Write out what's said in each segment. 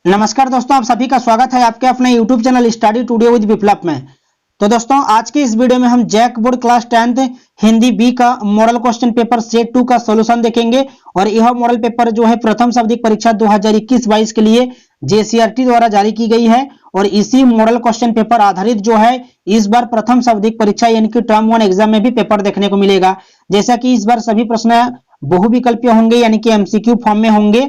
नमस्कार दोस्तों, आप सभी का स्वागत है आपके अपने YouTube channel study today with Viplav में। तो दोस्तों, आज के इस वीडियो में हम JAC board class 10th Hindi B का मॉडल क्वेश्चन पेपर सेट 2 का सॉल्यूशन देखेंगे। और यह मॉडल पेपर जो है प्रथम शब्दिक परीक्षा 2021-22 के लिए JCRT द्वारा जारी की गई है। और इसी मॉडल क्वेश्चन पेपर आधारित जो है इस बार प्रथम शब्दिक परीक्षा यानी कि टर्म 1 एग्जाम में भी पेपर देखने को मिलेगा। जैसा कि इस बार सभी प्रश्न बहुविकल्पीय होंगे यानी कि MCQ फॉर्म में होंगे।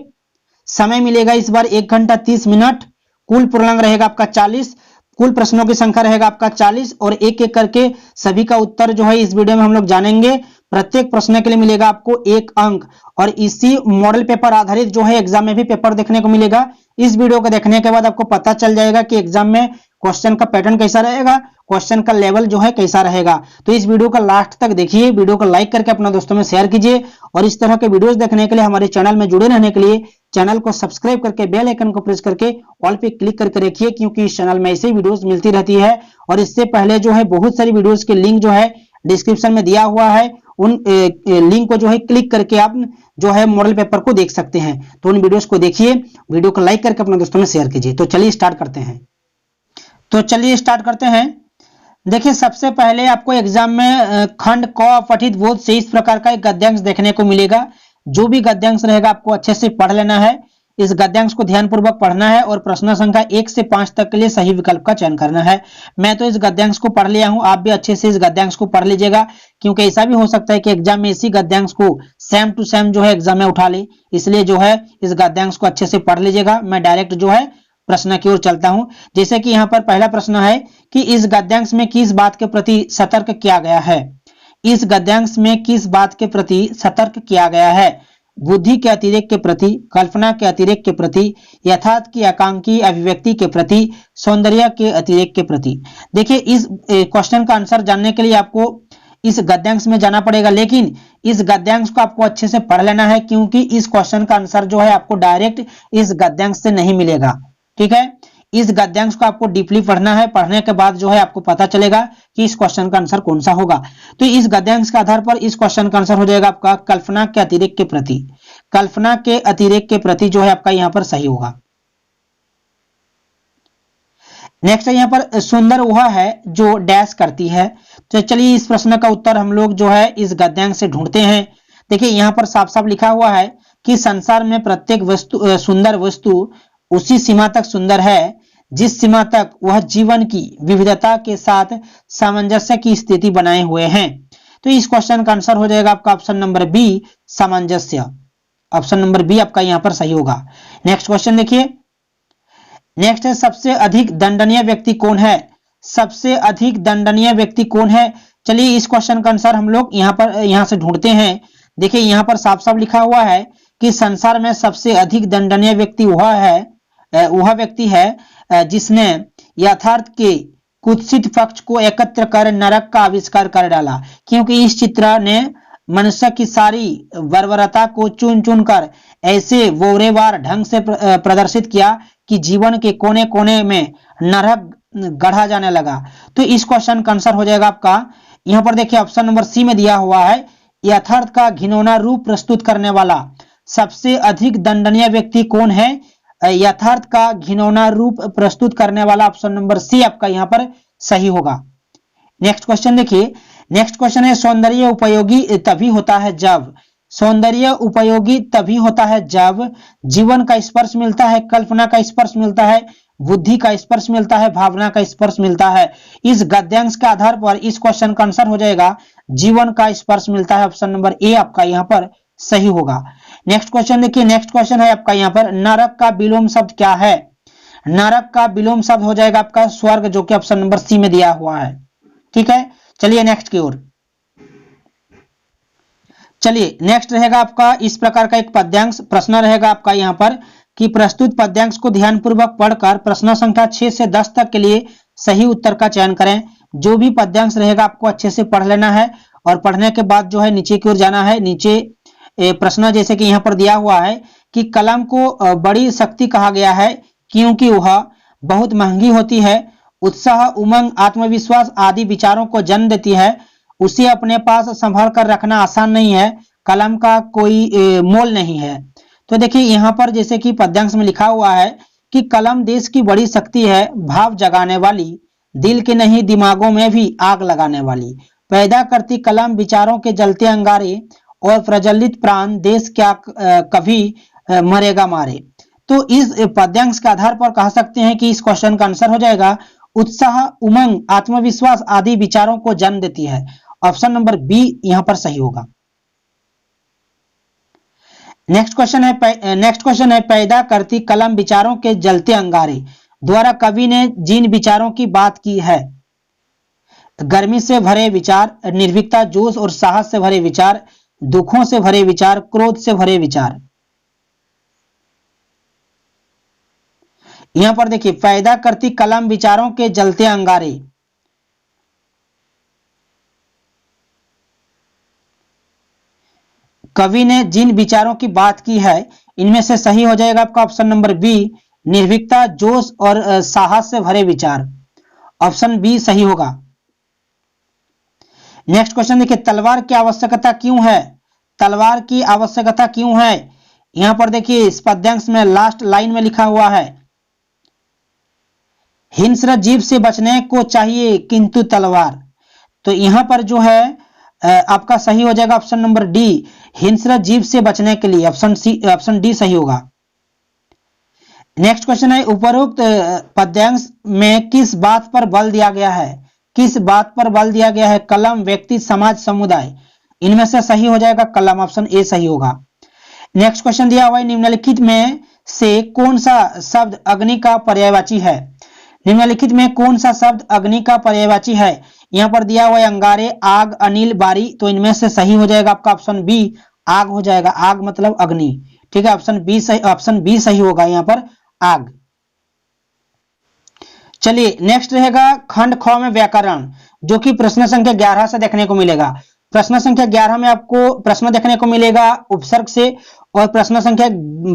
समय मिलेगा इस बार 1 घंटा 30 मिनट। कुल पूर्णांक रहेगा आपका 40। कुल प्रश्नों की संख्या रहेगा आपका 40 और एक एक करके सभी का उत्तर जो है इस वीडियो में हम लोग जानेंगे। प्रत्येक प्रश्न के लिए मिलेगा आपको 1 अंक। और इसी मॉडल पेपर आधारित जो है एग्जाम में भी पेपर देखने को मिलेगा। इस वीडियो को देखने के बाद आपको पता चल जाएगा कि एग्जाम में क्वेश्चन का पैटर्न कैसा रहेगा, क्वेश्चन का लेवल जो है कैसा रहेगा। तो इस वीडियो का लास्ट तक देखिए, वीडियो को लाइक करके अपने दोस्तों में शेयर कीजिए। और इस तरह के वीडियोस देखने के लिए हमारे चैनल में जुड़े रहने के लिए चैनल को सब्सक्राइब करके बेल आइकन को प्रेस करके ऑल पे क्लिक करके रखिए, क्योंकि इस चैनल में ऐसे वीडियोस मिलती रहती है। और इससे पहले जो है बहुत सारी वीडियोस के लिंक जो है डिस्क्रिप्शन में दिया हुआ है, उन लिंक को जो है क्लिक करके आप जो है मॉडल पेपर को देख सकते हैं। तो उन वीडियोस को देखिए, वीडियो को लाइक करके अपने दोस्तों में शेयर कीजिए। तो चलिए स्टार्ट करते हैं। देखिए, सबसे पहले आपको एग्जाम में खंड क पठित बोध से इस प्रकार का एक गद्यांश देखने को मिलेगा। जो भी गद्यांश रहेगा आपको अच्छे से पढ़ लेना है। इस गद्यांश को ध्यानपूर्वक पढ़ना है और प्रश्न संख्या 1 से 5 तक के लिए सही विकल्प का चयन करना है। मैं तो इस गद्यांश को पढ़ लिया हूं, आप भी अच्छे से इस गद्यांश को पढ़ लीजिएगा, क्योंकि ऐसा भी हो सकता है कि एग्जाम में इसी गद्यांश को सेम टू सेम जो है एग्जाम में उठा ले। इसलिए जो है इस गद्यांश को अच्छे से पढ़ लीजिएगा। मैं डायरेक्ट जो है प्रश्न की ओर चलता हूं। जैसे कि यहाँ पर पहला प्रश्न है कि इस गद्यांश में किस बात के प्रति सतर्क किया गया है। इस गद्यांश में किस बात के प्रति सतर्क किया गया है? बुद्धि के अतिरेक के प्रति, कल्पना के अतिरेक के प्रति, यथार्थ की आकांक्षी अभिव्यक्ति के प्रति, सौंदर्य के अतिरेक के प्रति। देखिए, इस क्वेश्चन का आंसर जानने के लिए आपको इस गद्यांश में जाना पड़ेगा, लेकिन इस गद्यांश को आपको अच्छे से पढ़ लेना है, क्योंकि इस क्वेश्चन का आंसर जो है आपको डायरेक्ट इस गद्यांश से नहीं मिलेगा। ठीक है, इस गद्यांश को आपको डीपली पढ़ना है। पढ़ने के बाद जो है आपको पता चलेगा कि इस क्वेश्चन का आंसर कौन सा होगा। तो इस गद्यांश के आधार पर इस क्वेश्चन का आंसर हो जाएगा आपका कल्पना के अतिरेक के प्रति। कल्पना के अतिरेक के प्रति जो है आपका यहां पर सही होगा। नेक्स्ट है यहाँ पर सुंदर वह है जो डैश करती है। तो चलिए इस प्रश्न का उत्तर हम लोग जो है इस गद्यांश से ढूंढते हैं। देखिए, यहाँ पर साफ साफ लिखा हुआ है कि संसार में प्रत्येक वस्तु सुंदर वस्तु उसी सीमा तक सुंदर है जिस सीमा तक वह जीवन की विविधता के साथ सामंजस्य की स्थिति बनाए हुए हैं। तो इस क्वेश्चन का आंसर हो जाएगा आपका ऑप्शन नंबर बी, सामंजस्य। ऑप्शन नंबर बी आपका यहां पर सही होगा। नेक्स्ट क्वेश्चन देखिए। नेक्स्ट है सबसे अधिक दंडनीय व्यक्ति कौन है। सबसे अधिक दंडनीय व्यक्ति कौन है? चलिए इस क्वेश्चन का आंसर हम लोग यहां से ढूंढते हैं। देखिए, यहां पर साफ साफ लिखा हुआ है कि संसार में सबसे अधिक दंडनीय व्यक्ति वह व्यक्ति है जिसने यथार्थ के कुत्सित पक्ष को एकत्र कर नरक का आविष्कार कर डाला। क्योंकि इस चित्र ने मनुष्य की सारी बर्बरता को चुन चुन कर ऐसे वोरेवार ढंग से प्रदर्शित किया कि जीवन के कोने कोने में नरक गढ़ा जाने लगा। तो इस क्वेश्चन का आंसर हो जाएगा आपका यहां पर देखिए ऑप्शन नंबर सी में दिया हुआ है, यथार्थ का घिनौना रूप प्रस्तुत करने वाला सबसे अधिक दंडनीय व्यक्ति कौन है। यथार्थ का घिनौना रूप प्रस्तुत करने वाला ऑप्शन नंबर सी आपका यहां पर सही होगा। नेक्स्ट क्वेश्चन देखिए। नेक्स्ट क्वेश्चन है सौंदर्य उपयोगी तभी होता है जब। सौंदर्य उपयोगी तभी होता है जब जीवन का स्पर्श मिलता है, कल्पना का स्पर्श मिलता है, बुद्धि का स्पर्श मिलता है, भावना का स्पर्श मिलता है। इस गद्यांश के आधार पर इस क्वेश्चन का आंसर हो जाएगा जीवन का स्पर्श मिलता है। ऑप्शन नंबर ए आपका यहां पर सही होगा। नेक्स्ट क्वेश्चन देखिए। नेक्स्ट क्वेश्चन है आपका यहां पर नरक का विलोम शब्द क्या है। नरक का विलोम शब्द हो जाएगा आपका स्वर्ग, जो कि ऑप्शन नंबर सी में दिया हुआ है। ठीक है, चलिए नेक्स्ट की ओर चलिए। नेक्स्ट रहेगा आपका इस प्रकार का एक पद्यांश प्रश्न रहेगा आपका यहां पर कि प्रस्तुत पद्यांश को ध्यानपूर्वक पढ़कर प्रश्न संख्या 6 से 10 तक के लिए सही उत्तर का चयन करें। जो भी पद्यांश रहेगा आपको अच्छे से पढ़ लेना है और पढ़ने के बाद जो है नीचे की ओर जाना है। नीचे प्रश्न जैसे कि यहां पर दिया हुआ है कि कलम को बड़ी शक्ति कहा गया है क्योंकि वह बहुत महंगी होती है, उत्साह, उमंग, आत्मविश्वास आदि विचारों को जन्म देती है, उसे अपने पास संभाल कर रखना आसान नहीं है, कलम का कोई मोल नहीं है। तो देखिए, यहाँ पर जैसे कि पद्यांश में लिखा हुआ है कि कलम देश की बड़ी शक्ति है, भाव जगाने वाली, दिल के नहीं दिमागों में भी आग लगाने वाली। पैदा करती कलम विचारों के जलते अंगारे, और प्रज्वलित प्राण देश क्या कभी मरेगा मारे। तो इस पद्यांश के आधार पर कह सकते हैं कि इस क्वेश्चन का आंसर हो जाएगा उत्साह, उमंग, आत्मविश्वास आदि विचारों को जन्म देती है। ऑप्शन नंबर बी यहां पर सही होगा। नेक्स्ट क्वेश्चन है पैदा करती कलम विचारों के जलते अंगारे द्वारा कवि ने जिन विचारों की बात की है। गर्मी से भरे विचार, निर्भीकता, जोश और साहस से भरे विचार, दुखों से भरे विचार, क्रोध से भरे विचार। यहां पर देखिए पैदा करती कलम विचारों के जलते अंगारे, कवि ने जिन विचारों की बात की है, इनमें से सही हो जाएगा आपका ऑप्शन नंबर बी, निर्भीकता, जोश और साहस से भरे विचार। ऑप्शन बी सही होगा। नेक्स्ट क्वेश्चन देखिए तलवार की आवश्यकता क्यों है। तलवार की आवश्यकता क्यों है, यहां पर देखिए इस पद्यांश में लास्ट लाइन में लिखा हुआ है हिंस्र जीव से बचने को चाहिए किंतु तलवार। तो यहां पर जो है आपका सही हो जाएगा ऑप्शन नंबर डी, हिंस्र जीव से बचने के लिए। ऑप्शन डी सही होगा। नेक्स्ट क्वेश्चन है उपरोक्त पद्यांश में किस बात पर बल दिया गया है। किस बात पर बल दिया गया है, कलम, व्यक्ति, समाज, समुदाय। इनमें से सही हो जाएगा कलम, ऑप्शन ए सही होगा। नेक्स्ट क्वेश्चन दिया हुआ है निम्नलिखित में से कौन सा शब्द अग्नि का पर्यायवाची है। निम्नलिखित में कौन सा शब्द अग्नि का पर्यायवाची है। यहां पर दिया हुआ है अंगारे, आग, अनिल, बारी। तो इनमें से सही हो जाएगा आपका ऑप्शन बी, आग हो जाएगा। आग मतलब अग्नि, ठीक है। ऑप्शन बी सही होगा यहां पर आग। चलिए नेक्स्ट रहेगा खंड ख में व्याकरण, जो कि प्रश्न संख्या 11 से देखने को मिलेगा। प्रश्न संख्या 11 में आपको प्रश्न देखने को मिलेगा उपसर्ग से, और प्रश्न संख्या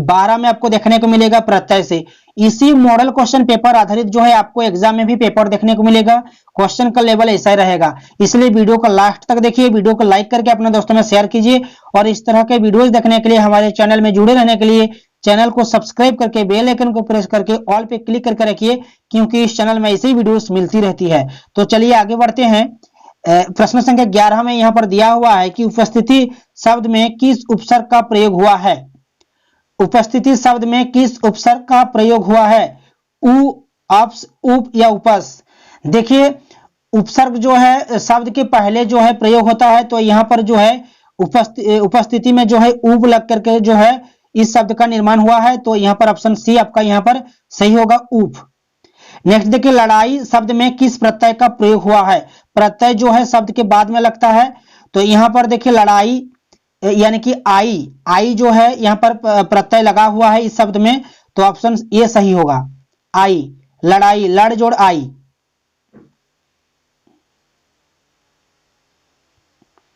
12 में आपको देखने को मिलेगा प्रत्यय से। इसी मॉडल क्वेश्चन पेपर आधारित जो है आपको एग्जाम में भी पेपर देखने को मिलेगा। क्वेश्चन का लेवल ऐसा ही रहेगा, इसलिए वीडियो को लास्ट तक देखिए, वीडियो को लाइक करके अपने दोस्तों में शेयर कीजिए, और इस तरह के वीडियोस देखने के लिए हमारे चैनल में जुड़े रहने के लिए चैनल को सब्सक्राइब करके बेल आइकन को प्रेस करके ऑल पे क्लिक करके रखिए, क्योंकि इस चैनल में ऐसी वीडियोस मिलती रहती है। तो चलिए आगे बढ़ते हैं। प्रश्न संख्या 11 में यहां पर दिया हुआ है कि उपस्थिति शब्द में किस उपसर्ग का प्रयोग हुआ है। उपस्थिति शब्द में किस उपसर्ग का प्रयोग हुआ है, उ, अप्स, उप या उपस। देखिए उपसर्ग जो है शब्द के पहले जो है प्रयोग होता है, तो यहां पर जो है उपस्थिति में जो है उप लग करके जो है इस शब्द का निर्माण हुआ है। तो यहां पर ऑप्शन सी आपका यहां पर सही होगा, उप। नेक्स्ट देखिए लड़ाई शब्द में किस प्रत्यय का प्रयोग हुआ है। प्रत्यय जो है शब्द के बाद में लगता है, तो यहां पर देखिए लड़ाई यानी कि आई जो है यहां पर प्रत्यय लगा हुआ है इस शब्द में। तो ऑप्शन ए सही होगा, आई, लड़ाई, लड़ जोड़ आई।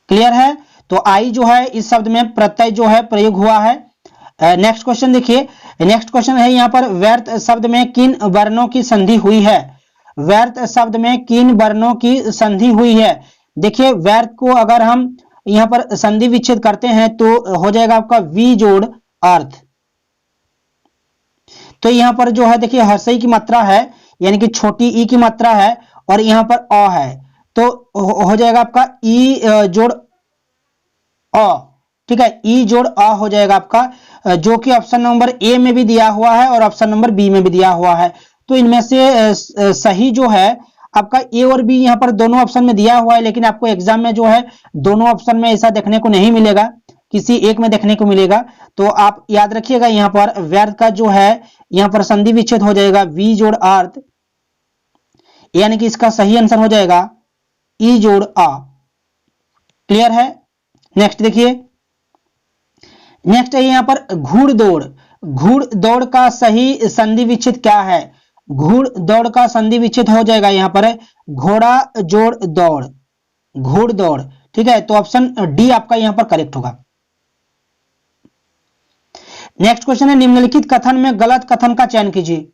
क्लियर है। तो आई जो है इस शब्द में प्रत्यय जो है प्रयोग हुआ है। नेक्स्ट क्वेश्चन देखिए, नेक्स्ट क्वेश्चन है यहां पर व्यर्थ शब्द में किन वर्णों की संधि हुई है। व्यर्थ शब्द में किन वर्णों की संधि हुई है। देखिए व्यर्थ को अगर हम यहां पर संधि विच्छेद करते हैं तो हो जाएगा आपका वी जोड़ अर्थ। तो यहां पर जो है देखिए हर्षई की मात्रा है, यानी कि छोटी ई की मात्रा है, और यहां पर अ है, तो हो जाएगा आपका ई जोड़ अ, ठीक है। ई जोड़ अ हो जाएगा आपका, जो कि ऑप्शन नंबर ए में भी दिया हुआ है और ऑप्शन नंबर बी में भी दिया हुआ है। तो इनमें से सही जो है आपका ए और बी यहां पर दोनों ऑप्शन में दिया हुआ है, लेकिन आपको एग्जाम में जो है दोनों ऑप्शन में ऐसा देखने को नहीं मिलेगा, किसी एक में देखने को मिलेगा। तो आप याद रखिएगा यहां पर व्यर्थ का जो है यहां पर संधि विच्छेद हो जाएगा वी जोड़ अर्थ, यानी कि इसका सही आंसर हो जाएगा ई जोड़ आ। क्लियर है। नेक्स्ट देखिए, नेक्स्ट है यहां पर घुड़ दौड़। घुड़ दौड़ का सही संधि विच्छेद क्या है। घुड़ दौड़ का संधि विच्छेद हो जाएगा यहां पर घोड़ा जोड़ दौड़, घुड़ दौड़, ठीक है। तो ऑप्शन डी आपका यहां पर करेक्ट होगा। नेक्स्ट क्वेश्चन है निम्नलिखित कथन में गलत कथन का चयन कीजिए।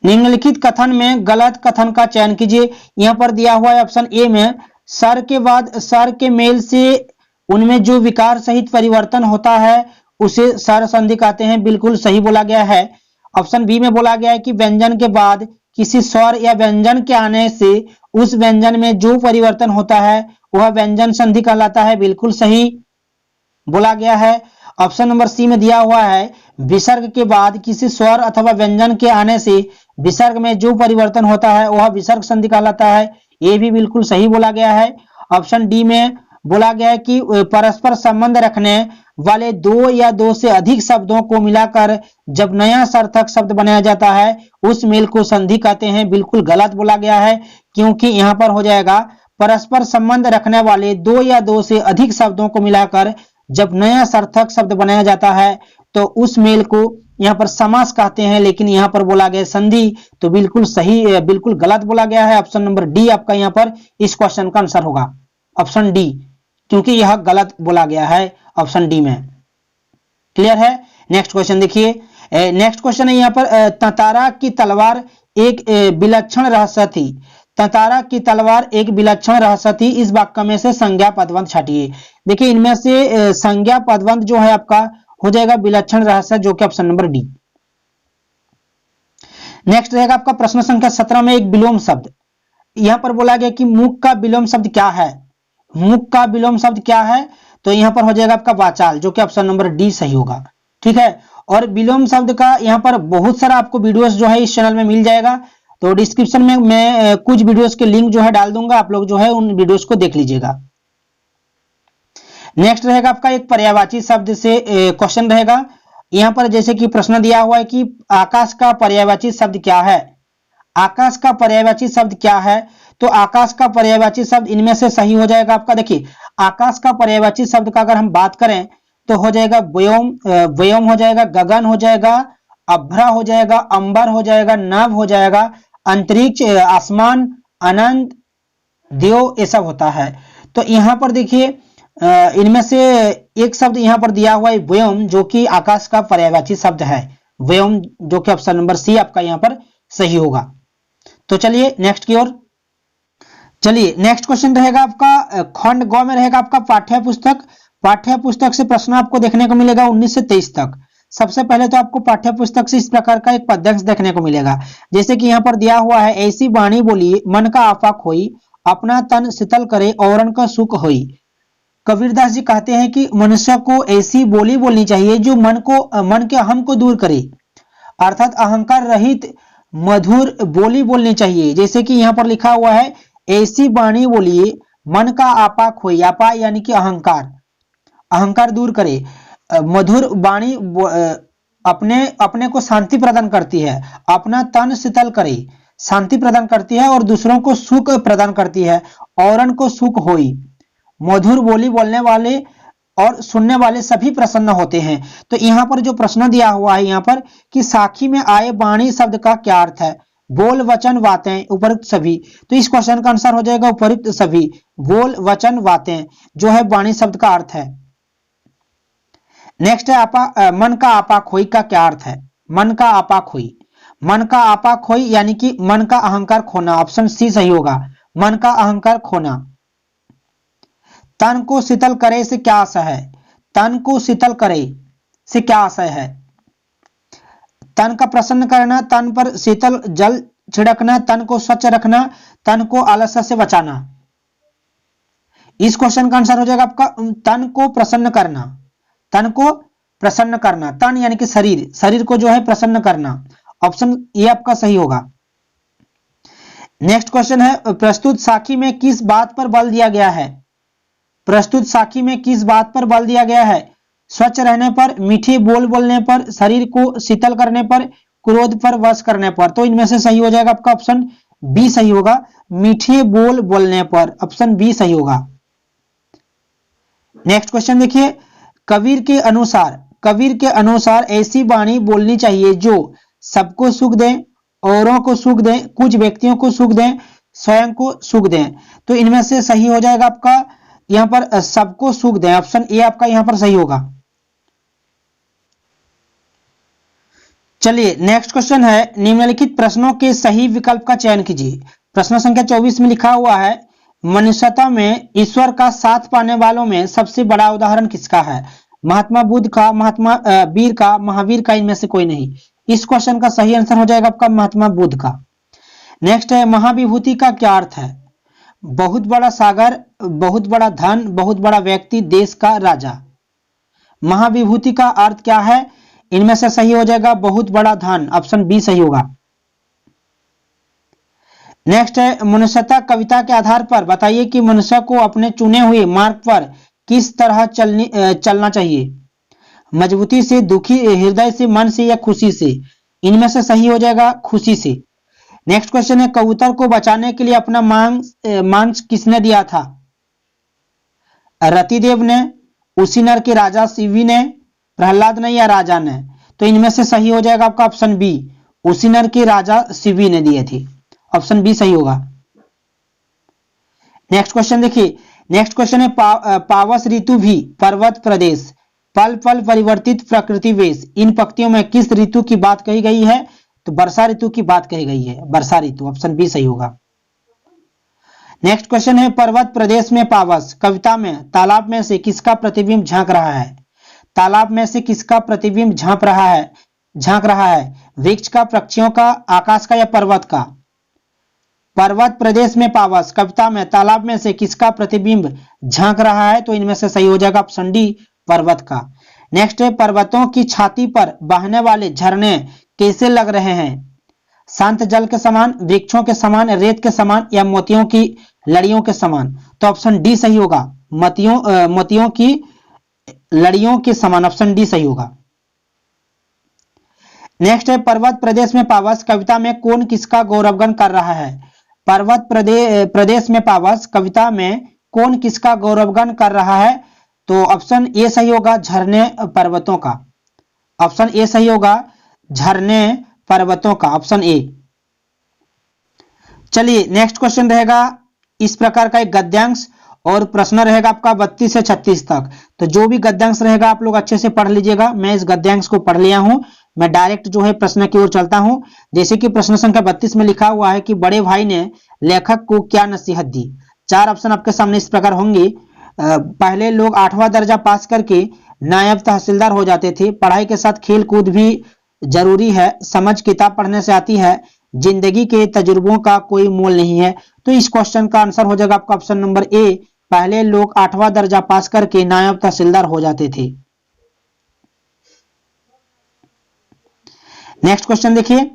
निम्नलिखित कथन में गलत कथन का चयन कीजिए। यहां पर दिया हुआ है ऑप्शन ए में सर के बाद सर के मेल से उनमें जो विकार सहित परिवर्तन होता है उसे स्वर संधि कहते हैं, बिल्कुल सही बोला गया है। ऑप्शन बी में बोला गया है कि व्यंजन के बाद किसी स्वर या व्यंजन के आने से उस व्यंजन में जो परिवर्तन होता है वह व्यंजन संधि कहलाता है, बिल्कुल सही बोला गया है। ऑप्शन नंबर सी में दिया हुआ है विसर्ग के बाद किसी स्वर अथवा व्यंजन के आने से विसर्ग में जो परिवर्तन होता है वह विसर्ग संधि कहलाता है, ये भी बिल्कुल सही बोला गया है। ऑप्शन डी में बोला गया है कि परस्पर संबंध रखने वाले दो या दो से अधिक शब्दों को मिलाकर जब नया सार्थक शब्द बनाया जाता है उस मेल को संधि कहते हैं, बिल्कुल गलत बोला गया है, क्योंकि यहाँ पर हो जाएगा परस्पर संबंध रखने वाले दो या दो से अधिक शब्दों को मिलाकर जब नया सार्थक शब्द बनाया जाता है तो उस मेल को यहाँ पर समास कहते हैं, लेकिन यहाँ पर बोला गया संधि, तो बिल्कुल सही बिल्कुल गलत बोला गया है। ऑप्शन नंबर डी आपका यहाँ पर इस क्वेश्चन का आंसर होगा, ऑप्शन डी, क्योंकि यह गलत बोला गया है ऑप्शन डी में। क्लियर है। नेक्स्ट क्वेश्चन देखिए, नेक्स्ट क्वेश्चन है यहाँ पर ततारा की तलवार एक विलक्षण रहस्य थी। ततारा की तलवार एक विलक्षण रहस्य थी, इस वाक्य में से संज्ञा पदवंत छाटिए। देखिए इनमें से संज्ञा पदवंत जो है आपका हो जाएगा विलक्षण रहस्य, जो कि ऑप्शन नंबर डी। नेक्स्ट रहेगा आपका प्रश्न संख्या 17 में एक विलोम शब्द। यहां पर बोला गया कि मुख का विलोम शब्द क्या है, मुख का विलोम शब्द क्या है, तो यहां पर हो जाएगा आपका वाचाल, जो कि ऑप्शन नंबर डी सही होगा। ठीक है। और विलोम शब्द का यहां पर बहुत सारा आपको वीडियोस जो है इस चैनल में मिल जाएगा, तो डिस्क्रिप्शन में मैं कुछ वीडियोस के लिंक जो है डाल दूंगा, आप लोग जो है उन वीडियोस को देख लीजिएगा। नेक्स्ट रहेगा आपका एक पर्यायवाची शब्द से क्वेश्चन रहेगा। यहां पर जैसे कि प्रश्न दिया हुआ है कि आकाश का पर्यायवाची शब्द क्या है, आकाश का पर्यायवाची शब्द क्या है, तो आकाश का पर्यायवाची शब्द इनमें से सही हो जाएगा आपका। देखिए आकाश का पर्यायवाची शब्द का अगर हम बात करें तो हो जाएगा व्योम, व्योम हो जाएगा, गगन हो जाएगा, अभ्रा हो जाएगा, अंबर हो जाएगा, नभ हो जाएगा, अंतरिक्ष, आसमान, अनंत, देव, ये सब होता है। तो यहाँ पर देखिए इनमें से एक शब्द यहाँ पर दिया हुआ है व्योम, जो कि आकाश का पर्यायवाची शब्द है, व्योम, जो कि ऑप्शन नंबर सी आपका यहाँ पर सही होगा। तो चलिए नेक्स्ट की ओर चलिए। नेक्स्ट क्वेश्चन रहेगा आपका खंड ग में रहेगा आपका पाठ्य पुस्तक। पाठ्य पुस्तक से प्रश्न आपको देखने को मिलेगा 19 से 23 तक। सबसे पहले तो आपको पाठ्य पुस्तक से इस प्रकार का एक पद्यांश देखने को मिलेगा, जैसे कि यहाँ पर दिया हुआ है ऐसी वाणी बोली मन का आपा खोई, अपना तन शीतल करे औरन का सुख होई। कबीरदास जी कहते हैं कि मनुष्य को ऐसी बोली बोलनी चाहिए जो मन के अहम को दूर करे, अर्थात अहंकार रहित मधुर बोली बोलनी चाहिए। जैसे कि यहाँ पर लिखा हुआ है ऐसी वाणी बोलिए मन का आपा खोई, आपा यानी कि अहंकार, अहंकार दूर करे। मधुर वाणी अपने को शांति प्रदान करती है, अपना तन शीतल करे, शांति प्रदान करती है, और दूसरों को सुख प्रदान करती है, औरन को सुख होई। मधुर बोली बोलने वाले और सुनने वाले सभी प्रसन्न होते हैं। तो यहाँ पर जो प्रश्न दिया हुआ है यहाँ पर कि साखी में आए वाणी शब्द का क्या अर्थ है, बोल वचन बातें उपयुक्त सभी। तो इस क्वेश्चन का आंसर हो जाएगा उपयुक्त सभी, बोल वचन बातें जो है वाणी शब्द का अर्थ है। नेक्स्ट है मन का आपा खोई का क्या अर्थ है, मन का आपा खोई, मन का आपा खोई यानी कि मन का अहंकार खोना, ऑप्शन सी सही होगा, मन का अहंकार खोना। तन को शीतल करे से क्या आशय है, तन को शीतल करे से क्या आशय है, तन का प्रसन्न करना, तन पर शीतल जल छिड़कना, तन को स्वच्छ रखना, तन को आलस्य से बचाना। इस क्वेश्चन का आंसर हो जाएगा आपका तन को प्रसन्न करना, तन को प्रसन्न करना, तन यानी कि शरीर, शरीर को जो है प्रसन्न करना, ऑप्शन ये आपका सही होगा। नेक्स्ट क्वेश्चन है प्रस्तुत साखी में किस बात पर बल दिया गया है, प्रस्तुत साखी में किस बात पर बल दिया गया है, स्वच्छ रहने पर, मीठे बोल बोलने पर, शरीर को शीतल करने पर, क्रोध पर वश करने पर। तो इनमें से सही हो जाएगा आपका ऑप्शन बी सही होगा, मीठे बोल बोलने पर, ऑप्शन बी सही होगा। नेक्स्ट क्वेश्चन देखिए, कबीर के अनुसार ऐसी वाणी बोलनी चाहिए जो सबको सुख दे, औरों को सुख दे, कुछ व्यक्तियों को सुख दे, स्वयं को सुख दे। तो इनमें से सही हो जाएगा आपका यहां पर सबको सुख दे, ऑप्शन ए आपका यहां पर सही होगा। चलिए नेक्स्ट क्वेश्चन है निम्नलिखित प्रश्नों के सही विकल्प का चयन कीजिए। प्रश्न संख्या 24 में लिखा हुआ है मनुष्यता में ईश्वर का साथ पाने वालों में सबसे बड़ा उदाहरण किसका है। महात्मा बुद्ध का, महात्मा वीर का, महावीर का, इनमें से कोई नहीं। इस क्वेश्चन का सही आंसर हो जाएगा आपका महात्मा बुद्ध का। नेक्स्ट है महाविभूति का क्या अर्थ है? बहुत बड़ा सागर, बहुत बड़ा धन, बहुत बड़ा व्यक्ति, देश का राजा। महाविभूति का अर्थ क्या है? इनमें से सही हो जाएगा बहुत बड़ा धन, ऑप्शन बी सही होगा। नेक्स्ट है मनुष्यता कविता के आधार पर बताइए कि मनुष्य को अपने चुने हुए मार्ग पर किस तरह चलना चाहिए? मजबूती से, दुखी हृदय से, मन से या खुशी से? इनमें से सही हो जाएगा खुशी से। नेक्स्ट क्वेश्चन है कबूतर को बचाने के लिए अपना मांस किसने दिया था? रतिदेव ने, उसी नर के राजा शिवी ने, प्रहलाद ने या राजा ने? तो इनमें से सही हो जाएगा आपका ऑप्शन बी, उसी नर के राजा शिवी ने दिए थे, ऑप्शन बी सही होगा। नेक्स्ट क्वेश्चन देखिए, नेक्स्ट क्वेश्चन है पावस ऋतु भी, पर्वत प्रदेश, पल पल परिवर्तित प्रकृति वेश, इन पंक्तियों में किस ऋतु की बात कही गई है? तो वर्षा ऋतु की बात कही गई है, वर्षा ऋतु, ऑप्शन बी सही होगा। नेक्स्ट क्वेश्चन है पर्वत प्रदेश में पावस कविता में तालाब में से किसका प्रतिबिंब झांक रहा है? तालाब में से किसका प्रतिबिंब झांक रहा है? वृक्ष का, पक्षियों का, आकाश का या पर्वत का? पर्वत प्रदेश में पावस कविता में तालाब में से किसका प्रतिबिंब झांक रहा है? तो इनमें से सही हो जाएगा ऑप्शन डी, पर्वत का। नेक्स्ट है पर्वतों की छाती पर बहने वाले झरने कैसे लग रहे हैं? शांत जल के समान, वृक्षों के समान, रेत के समान या मोतियों की लड़ियों के समान? तो ऑप्शन डी सही होगा, मोतियों की लड़ियों के समान, ऑप्शन डी सही होगा। नेक्स्ट है पर्वत प्रदेश में पावस कविता में कौन किसका गौरवगान कर रहा है? पर्वत प्रदेश में पावस कविता में कौन किसका गौरवगान कर रहा है? तो ऑप्शन ए सही होगा, झरने पर्वतों का, ऑप्शन ए सही होगा, झरने पर्वतों का, ऑप्शन ए। चलिए नेक्स्ट क्वेश्चन रहेगा इस प्रकार का एक गद्यांश और प्रश्न रहेगा आपका 32 से 36 तक। तो जो भी गद्यांश रहेगा आप लोग अच्छे से पढ़ लीजिएगा। मैं इस गद्यांश को पढ़ लिया हूं, मैं डायरेक्ट जो है प्रश्न की ओर चलता हूं। जैसे कि प्रश्न संख्या 32 में लिखा हुआ है कि बड़े भाई ने लेखक को क्या नसीहत दी। चार ऑप्शन आपके सामने इस प्रकार होंगे। पहले लोग 8वां दर्जा पास करके नायब तहसीलदार हो जाते थे। पढ़ाई के साथ खेल कूद भी जरूरी है। समझ किताब पढ़ने से आती है। जिंदगी के तजुर्बों का कोई मोल नहीं है। तो इस क्वेश्चन का आंसर हो जाएगा आपका ऑप्शन नंबर ए, पहले लोग 8वां दर्जा पास करके नायब तहसीलदार हो जाते थे। नेक्स्ट क्वेश्चन देखिए,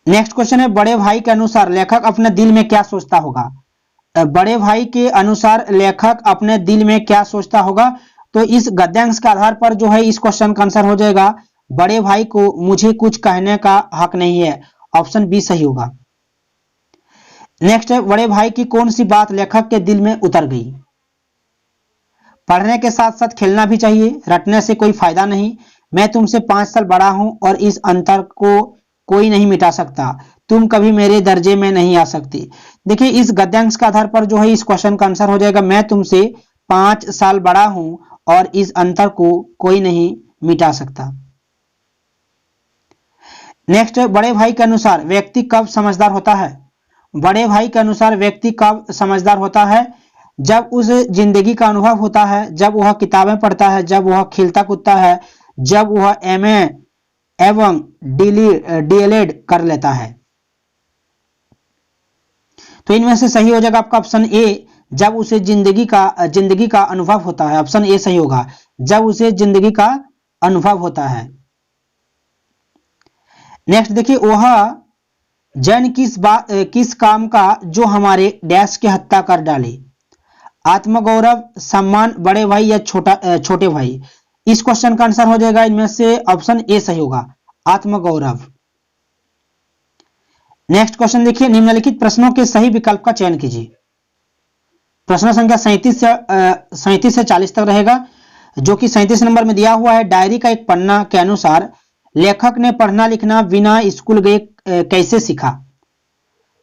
नेक्स्ट क्वेश्चन है बड़े भाई के अनुसार लेखक अपने दिल में क्या सोचता होगा। बड़े भाई के अनुसार लेखक अपने दिल में क्या सोचता होगा। तो इस गद्यांश के आधार पर जो है इस क्वेश्चन का आंसर हो जाएगा बड़े भाई को मुझे कुछ कहने का हक नहीं है, ऑप्शन बी सही होगा। नेक्स्ट है बड़े भाई की कौन सी बात लेखक के दिल में उतर गई। पढ़ने के साथ साथ खेलना भी चाहिए, रटने से कोई फायदा नहीं, मैं तुमसे 5 साल बड़ा हूं और इस अंतर को कोई नहीं मिटा सकता, तुम कभी मेरे दर्जे में नहीं आ सकती। देखिए इस गद्यांश के आधार पर जो है इस क्वेश्चन का आंसर हो जाएगा मैं तुमसे 5 साल बड़ा हूं और इस अंतर को कोई नहीं मिटा सकता। नेक्स्ट बड़े भाई के अनुसार व्यक्ति कब समझदार होता है। बड़े भाई के अनुसार व्यक्ति कब समझदार होता है, जब उसे जिंदगी का अनुभव होता है, जब वह किताबें पढ़ता है, जब वह खेलता कूदता है, जब वह एमए एवं डीएलएड कर लेता है। तो इनमें से सही हो जाएगा आपका ऑप्शन ए, जब उसे जिंदगी का अनुभव होता है, ऑप्शन ए सही होगा, जब उसे जिंदगी का अनुभव होता है। नेक्स्ट देखिए वह जन किस काम का जो हमारे डैश की हत्या कर डाले। आत्मगौरव, सम्मान, बड़े भाई या छोटे भाई। इस क्वेश्चन का आंसर हो जाएगा इनमें से ऑप्शन ए सही होगा, आत्मगौरव। नेक्स्ट क्वेश्चन देखिए निम्नलिखित प्रश्नों के सही विकल्प का चयन कीजिए। प्रश्न संख्या 37 से 40 तक रहेगा, जो कि 37 नंबर में दिया हुआ है। डायरी का एक पन्ना के अनुसार लेखक ने पढ़ना लिखना बिना स्कूल गए कैसे सीखा।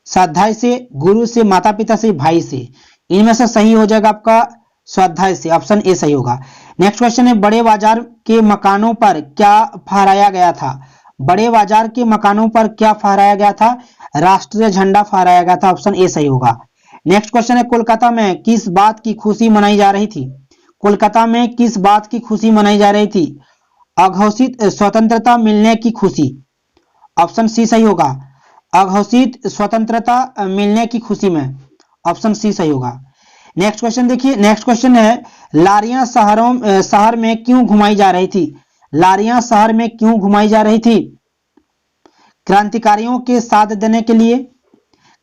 स्वाध्याय से, गुरु से, माता पिता से, भाई से। इनमें से सही हो जाएगा आपका स्वाध्याय से, ऑप्शन ए सही होगा। नेक्स्ट क्वेश्चन है बड़े बाजार के मकानों पर क्या फहराया गया था। बड़े बाजार के मकानों पर क्या फहराया गया था। राष्ट्रीय झंडा फहराया गया था, ऑप्शन ए सही होगा। नेक्स्ट क्वेश्चन है, कोलकाता में किस बात की खुशी मनाई जा रही थी? कोलकाता में किस बात की खुशी मनाई जा रही थी? अघोषित स्वतंत्रता मिलने की खुशी। ऑप्शन सी सही होगा, अघोषित स्वतंत्रता मिलने की खुशी में। ऑप्शन सी सही होगा। नेक्स्ट क्वेश्चन देखिए, नेक्स्ट क्वेश्चन है, लारियां शहर में क्यों घुमाई जा रही थी? लारियां शहर में क्यों घुमाई जा रही थी? क्रांतिकारियों के साथ देने के लिए,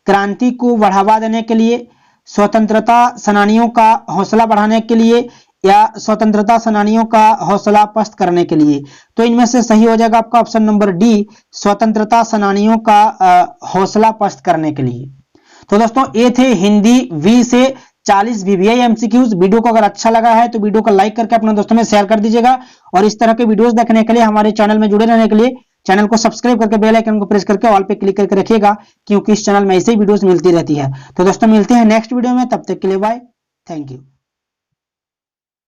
क्रांति को बढ़ावा देने के लिए, स्वतंत्रता सेनानियों का हौसला बढ़ाने के लिए, या स्वतंत्रता सेनानियों का हौसला पस्त करने के लिए। तो इनमें से सही हो जाएगा आपका ऑप्शन नंबर डी, स्वतंत्रता सेनानियों का हौसला पस्त करने के लिए। तो दोस्तों ये थे हिंदी 20 से 40 वीवीआई एमसीक्यूज। वीडियो को अगर अच्छा लगा है तो वीडियो को लाइक करके अपने दोस्तों में शेयर कर दीजिएगा, और इस तरह के वीडियोस देखने के लिए हमारे चैनल में जुड़े रहने के लिए चैनल को सब्सक्राइब करके बेल आइकन को प्रेस करके ऑल पे क्लिक करके रखिएगा, क्योंकि इस चैनल में ऐसे ही वीडियोस मिलती रहती है। तो दोस्तों मिलते हैं नेक्स्ट वीडियो में, तब तक के लिए बाय, थैंक यू।